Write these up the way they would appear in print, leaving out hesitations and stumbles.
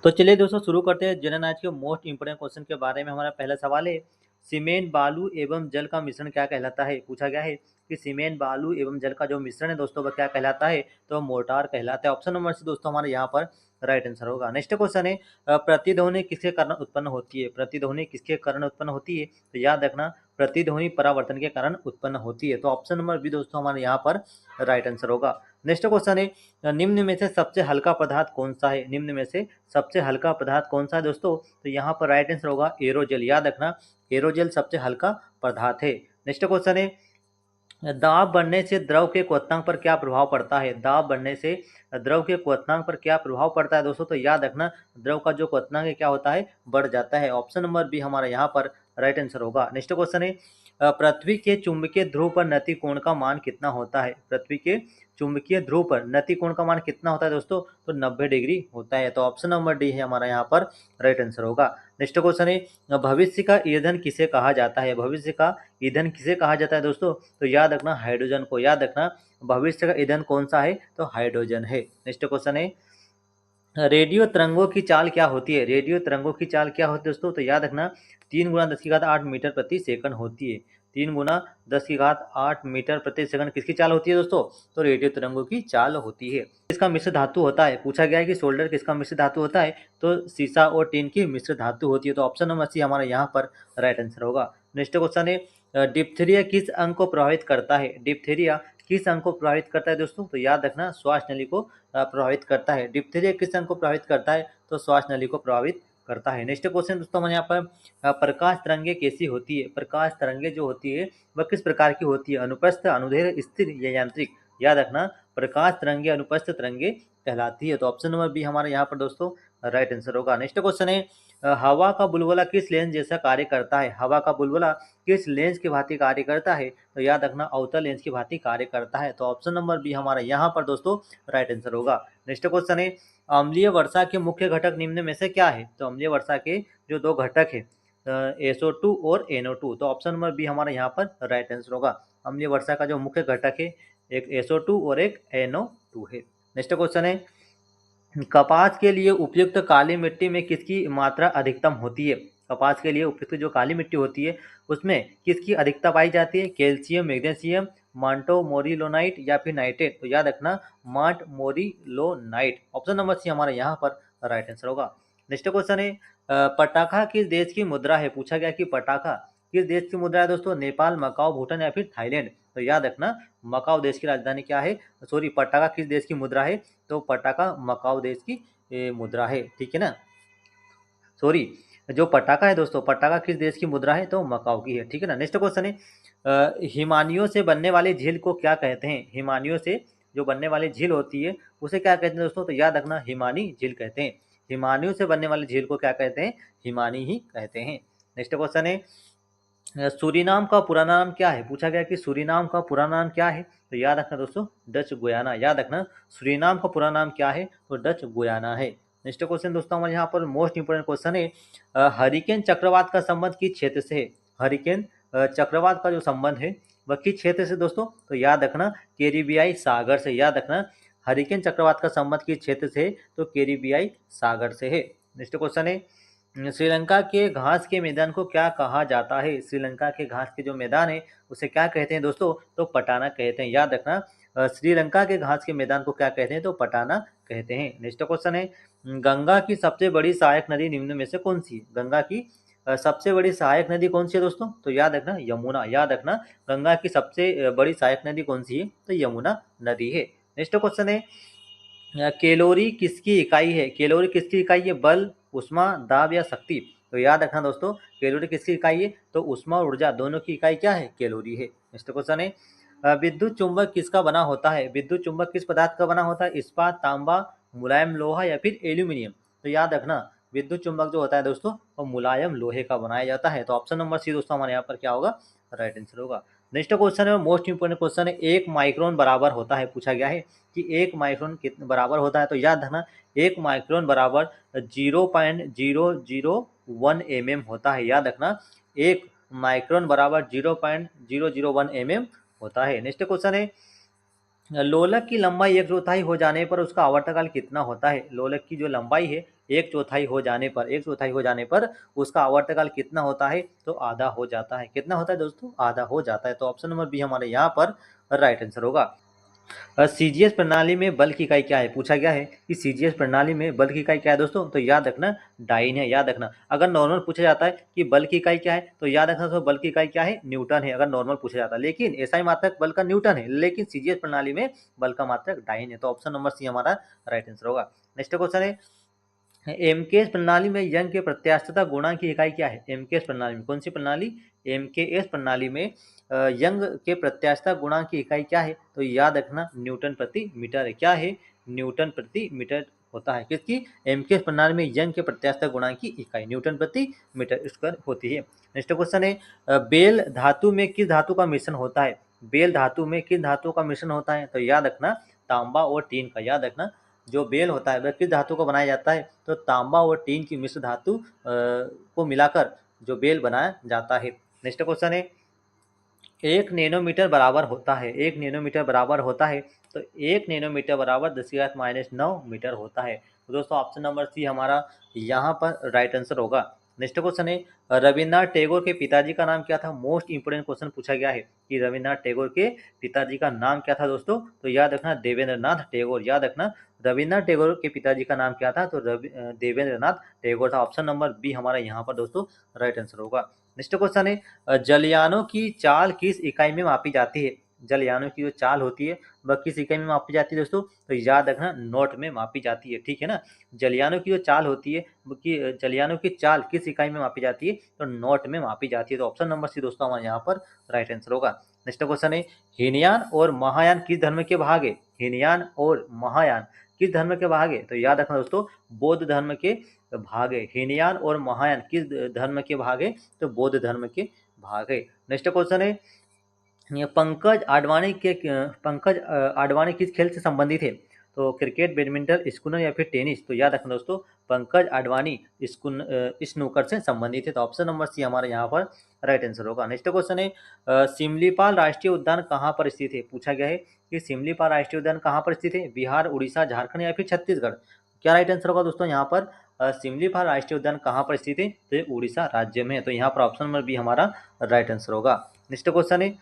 तो चलिए दोस्तों शुरू करते हैं जनरल नॉलेज के मोस्ट इंपोर्टेंट क्वेश्चन के बारे में। हमारा पहला सवाल है, सीमेंट बालू एवं जल का मिश्रण क्या कहलाता है। पूछा गया है कि सीमेंट बालू एवं जल का जो मिश्रण है दोस्तों वह क्या कहलाता है, तो मोर्टार कहलाता है। ऑप्शन नंबर सी दोस्तों हमारे यहाँ पर राइट आंसर होगा। नेक्स्ट क्वेश्चन है, प्रतिध्वनि किसके कारण उत्पन्न होती है। प्रतिध्वनि किसके कारण उत्पन्न होती है, तो याद रखना प्रतिध्वनि परावर्तन के कारण उत्पन्न होती है। तो ऑप्शन नंबर बी दोस्तों हमारे यहाँ पर राइट आंसर होगा। नेक्स्ट क्वेश्चन है, निम्न में से सबसे हल्का पदार्थ कौन सा है। निम्न में से सबसे हल्का पदार्थ कौन सा है दोस्तों, तो यहाँ पर राइट आंसर होगा एरोजेल। याद रखना एरोजेल सबसे हल्का पदार्थ है। नेक्स्ट क्वेश्चन है, दाब बढ़ने से द्रव के क्वथनांक पर क्या प्रभाव पड़ता है। दाब बढ़ने से द्रव के क्वथनांक पर क्या प्रभाव पड़ता है दोस्तों, तो याद रखना द्रव का जो क्वथनांक है क्या होता है, बढ़ जाता है। ऑप्शन नंबर बी हमारा यहाँ पर राइट आंसर होगा। नेक्स्ट क्वेश्चन है, पृथ्वी के चुंबकीय ध्रुव पर नति कोण का मान कितना होता है। पृथ्वी के चुंबकीय ध्रुव पर नति कोण का मान कितना होता है दोस्तों, तो 90 डिग्री होता है। तो ऑप्शन नंबर डी है हमारा यहाँ पर राइट आंसर होगा। नेक्स्ट क्वेश्चन है, भविष्य का ईंधन किसे कहा जाता है। भविष्य का ईंधन किसे कहा जाता है दोस्तों, तो याद रखना हाइड्रोजन को। याद रखना भविष्य का ईंधन कौन सा है, तो हाइड्रोजन है। नेक्स्ट क्वेश्चन है, रेडियो तरंगों की चाल क्या होती है। रेडियो तरंगों की चाल क्या होती है दोस्तों, तो याद रखना 3 × 10⁸ मीटर प्रति सेकंड होती है। 3 × 10⁸ मीटर प्रति सेकंड किसकी चाल होती है दोस्तों, तो रेडियो तरंगों की चाल होती है। किसका मिश्र धातु होता है। पूछा गया है कि सोल्डर किसका मिश्र धातु होता है, तो सीसा और टीन की मिश्र धातु होती है। तो ऑप्शन नंबर सी हमारा यहाँ पर राइट आंसर होगा। नेक्स्ट क्वेश्चन है, डिप्थीरिया किस अंग को प्रभावित करता है। डिप्थीरिया किस अंग को प्रभावित करता है दोस्तों, तो याद रखना श्वास नली को प्रभावित करता है। डिप्थीरिया किस अंग को प्रभावित करता है, तो श्वास नली को प्रभावित करता है। नेक्स्ट क्वेश्चन दोस्तों हमारे यहाँ पर प्रकाश तरंगे कैसी होती है। प्रकाश तरंगे जो होती है वह किस प्रकार की होती है, अनुप्रस्थ, अनुदैर्घ्य, स्थिर या यांत्रिक। याद रखना प्रकाश तरंगे अनुप्रस्थ तरंगे कहलाती है। तो ऑप्शन नंबर बी हमारे यहाँ पर दोस्तों राइट आंसर होगा। नेक्स्ट क्वेश्चन है, हवा का बुलबुला किस लेंस जैसा कार्य करता है। हवा का बुलबुला किस लेंस की भांति कार्य करता है, तो याद रखना अवतल लेंस की भांति कार्य करता है। तो ऑप्शन नंबर बी हमारा यहाँ पर दोस्तों राइट आंसर होगा। नेक्स्ट क्वेश्चन है, अम्लीय वर्षा के मुख्य घटक निम्न में से क्या है। तो अम्लीय वर्षा के जो दो घटक है SO2 और NO2। तो ऑप्शन नंबर बी हमारा यहाँ पर राइट आंसर होगा। अम्लीय वर्षा का जो मुख्य घटक है एक SO2 और एक NO2 है। नेक्स्ट क्वेश्चन है, कपास के लिए उपयुक्त काली मिट्टी में किसकी मात्रा अधिकतम होती है। कपास के लिए उपयुक्त जो काली मिट्टी होती है उसमें किसकी अधिकता पाई जाती है, कैल्शियम, मैग्नीशियम, मांटोमोरिलोनाइट या फिर नाइट्रेट। तो याद रखना मांटमोरिलोनाइट। ऑप्शन नंबर सी हमारा यहाँ पर राइट आंसर होगा। नेक्स्ट क्वेश्चन है, पटाखा किस देश की मुद्रा है। पूछा गया कि पटाखा किस देश की मुद्रा है दोस्तों, नेपाल, मकाओ, भूटान या फिर थाईलैंड। तो याद रखना मकाओ देश की राजधानी क्या है, सॉरी पटाखा किस देश की मुद्रा है, तो पटाखा मकाओ देश की मुद्रा है। ठीक है ना, सॉरी जो पटाखा है दोस्तों पटाखा किस देश की मुद्रा है, तो मकाओ की है। ठीक है ना। नेक्स्ट क्वेश्चन है, हिमानियों से बनने वाली झील को क्या कहते हैं। हिमानियों से जो बनने वाली झील होती है उसे क्या कहते हैं दोस्तों, तो याद रखना हिमानी झील कहते हैं। हिमानियों से बनने वाली झील को क्या कहते हैं, हिमानी ही कहते हैं। नेक्स्ट क्वेश्चन है, सूरीनाम का पुराना नाम क्या है। पूछा गया कि सूरीनाम का पुराना नाम क्या है, तो याद रखना दोस्तों डच गुयाना। याद रखना सूरीनाम का पुराना नाम क्या है, तो डच गुयाना है। नेक्स्ट क्वेश्चन दोस्तों हमारे यहाँ पर मोस्ट इंपोर्टेंट क्वेश्चन है, हरिकेन चक्रवात का संबंध किस क्षेत्र से है। हरिकेन चक्रवात का जो संबंध है वह किस क्षेत्र से दोस्तों, तो याद रखना कैरिबियाई सागर से। याद रखना हरिकेन चक्रवात का संबंध किस क्षेत्र से, तो कैरिबियाई सागर से है। नेक्स्ट क्वेश्चन है, श्रीलंका के घास के मैदान को क्या कहा जाता है। श्रीलंका के घास के जो मैदान है उसे क्या कहते हैं दोस्तों, तो पटाना कहते हैं। याद रखना श्रीलंका के घास के मैदान को क्या कहते हैं, तो पटाना कहते हैं। नेक्स्ट क्वेश्चन है, गंगा की सबसे बड़ी सहायक नदी निम्न में से कौन सी है। गंगा की सबसे बड़ी सहायक नदी कौन सी है दोस्तों, तो याद रखना यमुना। याद रखना गंगा की सबसे बड़ी सहायक नदी कौन सी है, तो यमुना नदी है। नेक्स्ट क्वेश्चन है, कैलोरी किसकी इकाई है। कैलोरी किसकी इकाई है, बल, उष्मा, दाब या शक्ति। तो याद रखना दोस्तों कैलोरी किसकी इकाई है, तो उष्मा और ऊर्जा दोनों की इकाई क्या है, कैलोरी है। नेक्स्ट क्वेश्चन है, विद्युत चुंबक किसका बना होता है। विद्युत चुंबक किस पदार्थ का बना होता है, इस्पात, तांबा, मुलायम लोहा या फिर एल्यूमिनियम। तो याद रखना विद्युत चुंबक जो होता है दोस्तों वो मुलायम लोहे का बनाया जाता है। तो ऑप्शन नंबर सी दोस्तों हमारे यहाँ पर क्या होगा, राइट आंसर होगा। नेक्स्ट क्वेश्चन है मोस्ट इंपोर्टेंट क्वेश्चन है, 1 माइक्रोन बराबर होता है। पूछा गया है कि 1 माइक्रोन कितने बराबर होता है, तो याद रखना 1 माइक्रोन बराबर 0.001 mm होता है। याद रखना 1 माइक्रोन बराबर 0.001 mm होता है। नेक्स्ट क्वेश्चन है, लोलक की लंबाई एक चौथाई हो जाने पर उसका आवर्तकाल कितना होता है? लोलक की जो लंबाई है एक चौथाई हो जाने पर उसका आवर्तकाल कितना होता है? तो आधा हो जाता है। कितना होता है दोस्तों? आधा हो जाता है। तो ऑप्शन नंबर बी हमारे यहाँ पर राइट आंसर होगा। सीजीएस प्रणाली में बल की इकाई क्या है? पूछा गया है कि सीजीएस प्रणाली में बल की इकाई क्या है दोस्तों? तो याद रखना डाइन है, याद रखना। अगर नॉर्मल पूछा जाता है कि बल की इकाई क्या है, तो याद रखना दोस्तों बल की इकाई क्या है? न्यूटन है, अगर नॉर्मल पूछा जाता है। लेकिन एसआई मात्रक बल का न्यूटन है, लेकिन सीजीएस प्रणाली में बल का मात्रक डाइन है। तो ऑप्शन नंबर सी हमारा राइट आंसर होगा। नेक्स्ट क्वेश्चन है, एमकेएस प्रणाली में यंग के प्रत्यास्थता गुणांक की इकाई क्या है? एमकेएस प्रणाली में, कौन सी प्रणाली? एमकेएस प्रणाली में यंग के प्रत्यास्थता गुणांक की इकाई क्या है? तो याद रखना न्यूटन प्रति मीटर है। क्या है? न्यूटन प्रति मीटर होता है। किसकी? एमकेएस प्रणाली में यंग के प्रत्यास्थता गुणांक की इकाई न्यूटन प्रति मीटर स्क्वायर होती है। नेक्स्ट क्वेश्चन है, बेल धातु में किस धातु का मिश्रण होता है? बेल धातु में किस धातु का मिश्रण होता है? तो याद रखना तांबा और टीन का। याद रखना जो बेल होता है वह किस धातु को बनाया जाता है? तो तांबा और टीन की मिश्र धातु को मिलाकर जो बेल बनाया जाता है। नेक्स्ट क्वेश्चन है, 1 नैनोमीटर बराबर होता है, 1 नैनोमीटर बराबर होता है, तो 1 नैनोमीटर बराबर 10⁻⁹ मीटर होता है। तो दोस्तों ऑप्शन नंबर सी हमारा यहाँ पर राइट आंसर होगा। नेक्स्ट क्वेश्चन है, रविन्द्रनाथ टैगोर के पिताजी का नाम क्या था? मोस्ट इंपोर्टेंट क्वेश्चन पूछा गया है कि रविन्द्रनाथ टैगोर के पिताजी का नाम क्या था दोस्तों? तो याद रखना देवेंद्रनाथ टैगोर। याद रखना रविन्द्रनाथ टैगोर के पिताजी का नाम क्या था? तो देवेंद्रनाथ टैगोर था। ऑप्शन नंबर बी हमारा यहाँ पर दोस्तों राइट आंसर होगा। नेक्स्ट क्वेश्चन है, जलयानों की चाल किस इकाई में मापी जाती है? जलयानों की जो चाल होती है वह किस इकाई में मापी जाती है दोस्तों? तो याद रखना नॉट में मापी जाती है। ठीक है ना, जलयानों की जो चाल होती है कि जलयानों की चाल किस इकाई में मापी जाती है? तो नॉट में मापी जाती है। तो ऑप्शन नंबर सी दोस्तों हमारे यहाँ पर राइट आंसर होगा। नेक्स्ट क्वेश्चन है, हीनयान और महायान किस धर्म के भाग है? हीनयान और महायान किस धर्म के भाग है? तो याद रखना दोस्तों बौद्ध धर्म के भाग है। हीनयान और महायान किस धर्म के भाग है? तो बौद्ध धर्म के भाग है। नेक्स्ट क्वेश्चन है, पंकज आडवाणी किस खेल से संबंधित है? तो क्रिकेट, बैडमिंटन, स्कूनर या फिर टेनिस? तो याद रखना दोस्तों पंकज आडवाणी स्नूकर से संबंधित है। तो ऑप्शन नंबर सी हमारे यहाँ पर राइट आंसर होगा। नेक्स्ट क्वेश्चन है, सिमलीपाल राष्ट्रीय उद्यान कहाँ पर स्थित है? पूछा गया है कि सिमलीपाल राष्ट्रीय उद्यान कहाँ पर स्थित है? बिहार, उड़ीसा, झारखंड या फिर छत्तीसगढ़? क्या राइट आंसर होगा दोस्तों यहाँ पर? सिमलीपाल राष्ट्रीय उद्यान कहाँ पर स्थित है? तो उड़ीसा राज्य में है। तो यहाँ पर ऑप्शन नंबर बी हमारा राइट आंसर होगा। नेक्स्ट क्वेश्चन है,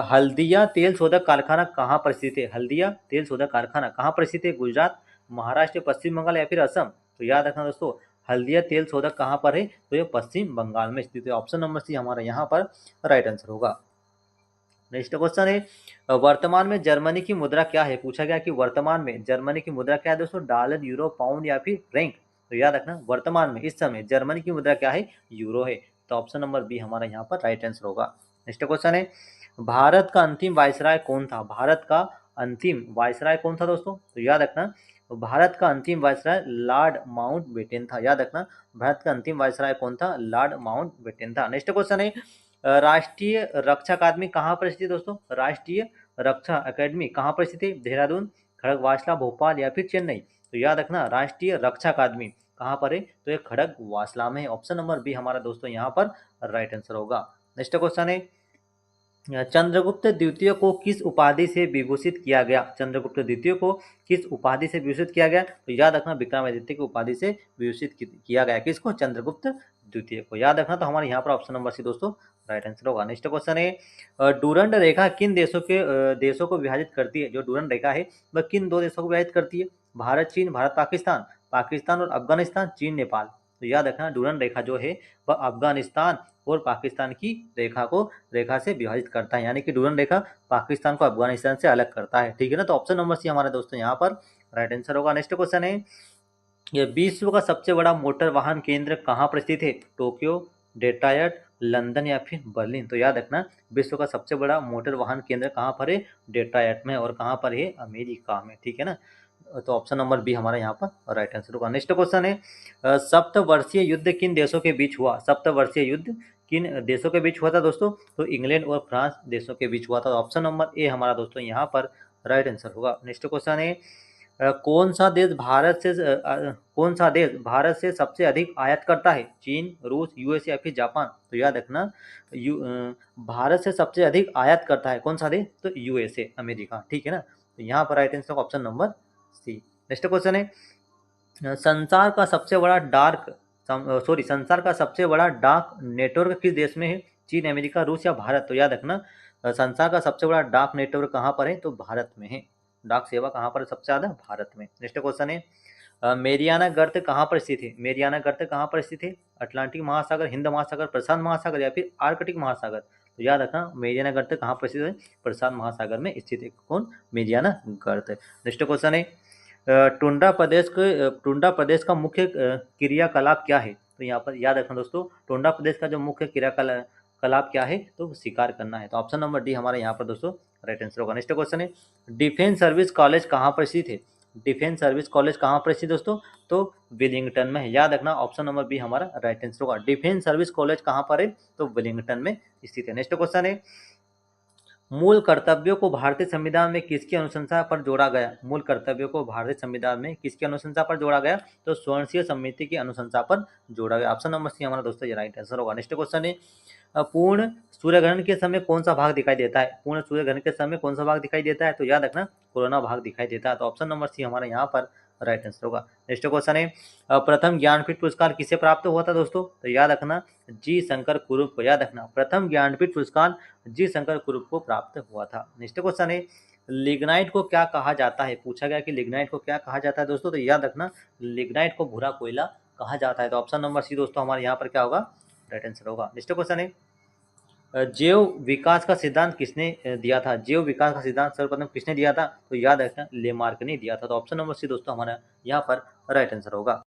हल्दिया तेल शोधक कारखाना कहाँ पर स्थित है? हल्दिया तेल शोधक कारखाना कहाँ पर स्थित है? गुजरात, महाराष्ट्र, पश्चिम बंगाल या फिर असम? तो याद रखना दोस्तों हल्दिया तेल शोधक कहाँ पर है? तो ये पश्चिम बंगाल में स्थित है। ऑप्शन नंबर सी हमारा यहाँ पर राइट आंसर होगा। नेक्स्ट क्वेश्चन है, वर्तमान में जर्मनी की मुद्रा क्या है? पूछा गया कि वर्तमान में जर्मनी की मुद्रा क्या है दोस्तों? डॉलर, यूरो, पाउंड या फिर फ्रैंक? तो याद रखना वर्तमान में इस समय जर्मनी की मुद्रा क्या है? यूरो है। तो ऑप्शन नंबर बी हमारा यहाँ पर राइट आंसर होगा। नेक्स्ट क्वेश्चन है, भारत का अंतिम वायसराय कौन था? भारत का अंतिम वायसराय कौन था दोस्तों? तो याद रखना भारत का अंतिम वायसराय लॉर्ड माउंटबेटन था। याद रखना भारत का अंतिम वायसराय कौन था? लॉर्ड माउंटबेटन था। नेक्स्ट क्वेश्चन है, राष्ट्रीय रक्षा अकादमी कहाँ पर स्थित है दोस्तों? राष्ट्रीय रक्षा अकादमी कहाँ पर स्थित है? देहरादून, खड़गवासला, भोपाल या फिर चेन्नई? तो याद रखना राष्ट्रीय रक्षा अकादमी कहाँ पर है? तो ये खड़गवासला में है। ऑप्शन नंबर बी हमारा दोस्तों यहाँ पर राइट आंसर होगा। नेक्स्ट क्वेश्चन है, चंद्रगुप्त द्वितीय को किस उपाधि से विभूषित किया गया? चंद्रगुप्त द्वितीय को किस उपाधि से विभूषित किया गया? तो याद रखना विक्रमादित्य की उपाधि से विभूषित किया गया। किसको? चंद्रगुप्त द्वितीय को। याद रखना तो हमारे यहाँ पर ऑप्शन नंबर सी दोस्तों राइट आंसर होगा। नेक्स्ट क्वेश्चन है, डूरंड रेखा किन देशों को विभाजित करती है? जो डूरंड रेखा है वह किन दो देशों को विभाजित करती है? भारत चीन, भारत पाकिस्तान, पाकिस्तान और अफगानिस्तान, चीन नेपाल? तो याद रखना डूरंड रेखा जो है वह अफगानिस्तान और पाकिस्तान की रेखा से विभाजित करता है, यानी कि डूरंड रेखा पाकिस्तान को अफगानिस्तान से अलग करता है। ठीक है ना, तो ऑप्शन नंबर सी हमारे दोस्तों यहाँ पर राइट आंसर होगा। नेक्स्ट क्वेश्चन है, ये विश्व का सबसे बड़ा मोटर वाहन केंद्र कहाँ पर स्थित है? टोक्यो, डेट्रॉयट, लंदन या फिर बर्लिन? तो याद रखना विश्व का सबसे बड़ा मोटर वाहन केंद्र कहाँ पर है? डेट्रॉयट में। और कहाँ पर है? अमेरिका में। ठीक है ना, तो ऑप्शन नंबर बी हमारा यहाँ पर राइट आंसर होगा। नेक्स्ट क्वेश्चन है, सप्तवर्षीय युद्ध किन देशों के बीच हुआ? सप्तवर्षीय युद्ध किन देशों के बीच हुआ था दोस्तों? तो इंग्लैंड और फ्रांस देशों के बीच हुआ था। ऑप्शन नंबर ए हमारा दोस्तों यहाँ पर राइट आंसर होगा। नेक्स्ट क्वेश्चन है, कौन सा देश भारत से सबसे अधिक आयात करता है? चीन, रूस, यूएस या फिर जापान? तो याद रखना भारत से सबसे अधिक आयात करता है कौन सा देश? तो यूएसए, अमेरिका। ठीक है ना, तो यहाँ पर right answer option number C. Next question है संसार का सबसे बड़ा डार्क नेटवर्क किस देश में है? चीन, अमेरिका, रूस या भारत? तो याद रखना संसार का सबसे बड़ा डार्क नेटवर्क कहाँ पर है? तो भारत में है। डाक सेवा कहाँ पर सबसे ज्यादा? भारत में। नेक्स्ट क्वेश्चन है मेरियाना गर्त कहाँ पर स्थित है? मेरियाना गर्त कहाँ पर स्थित है? अटलांटिक महासागर, हिंद महासागर, प्रशांत महासागर या फिर आर्कटिक महासागर? तो याद रखना मेरियाना गर्त कहाँ पर स्थित है? प्रशांत महासागर में स्थित है। कौन? मेरियाना गर्त। नेक्स्ट क्वेश्चन है टुंड्रा प्रदेश का मुख्य क्रियाकलाप क्या है? तो यहाँ पर याद रखना दोस्तों टुंड्रा प्रदेश का जो मुख्य क्रियाकलाप क्या है? तो शिकार करना है। तो ऑप्शन नंबर डी हमारे यहाँ पर दोस्तों राइट आंसर होगा। नेक्स्ट क्वेश्चन है डिफेंस सर्विस कॉलेज कहाँ पर स्थित है? डिफेंस सर्विस कॉलेज कहाँ पर स्थित दोस्तों? तो विलिंगटन में है। याद रखना ऑप्शन नंबर बी हमारा राइट आंसर होगा। डिफेंस सर्विस कॉलेज कहाँ पर है? तो विलिंगटन में स्थित है। नेक्स्ट क्वेश्चन है मूल कर्तव्यों को भारतीय संविधान में किसकी अनुशंसा पर जोड़ा गया? मूल कर्तव्यों को भारतीय संविधान में किसकी अनुशंसा पर जोड़ा गया? तो स्वर्ण समिति की अनुशंसा पर जोड़ा गया। ऑप्शन नंबर सी हमारा दोस्तों ये राइट आंसर होगा। नेक्स्ट क्वेश्चन है पूर्ण सूर्यग्रहण के समय कौन सा भाग दिखाई देता है? पूर्ण सूर्यग्रहण के समय कौन सा भाग दिखाई देता है? तो याद रखना कोरोना भाग दिखाई देता है। तो ऑप्शन नंबर सी हमारा यहाँ पर राइट आंसर होगा। नेक्स्ट क्वेश्चन है प्रथम ज्ञानपीठ पुरस्कार किसे प्राप्त हुआ था दोस्तों? तो याद रखना जी शंकर कुरूप को। याद रखना प्रथम ज्ञानपीठ पुरस्कार जी शंकर कुरूप को प्राप्त हुआ था। नेक्स्ट क्वेश्चन है लिग्नाइट को क्या कहा जाता है? पूछा गया कि लिग्नाइट को क्या कहा जाता है दोस्तों? तो याद रखना लिग्नाइट को भूरा कोयला कहा जाता है। तो ऑप्शन नंबर सी दोस्तों हमारे यहाँ पर क्या होगा? राइट आंसर होगा। नेक्स्ट क्वेश्चन है जैव विकास का सिद्धांत किसने दिया था? जैव विकास का सिद्धांत सर्वप्रथम किसने दिया था? तो याद रखना लेमार्क ने दिया था। तो ऑप्शन नंबर सी दोस्तों हमारा यहाँ पर राइट आंसर होगा।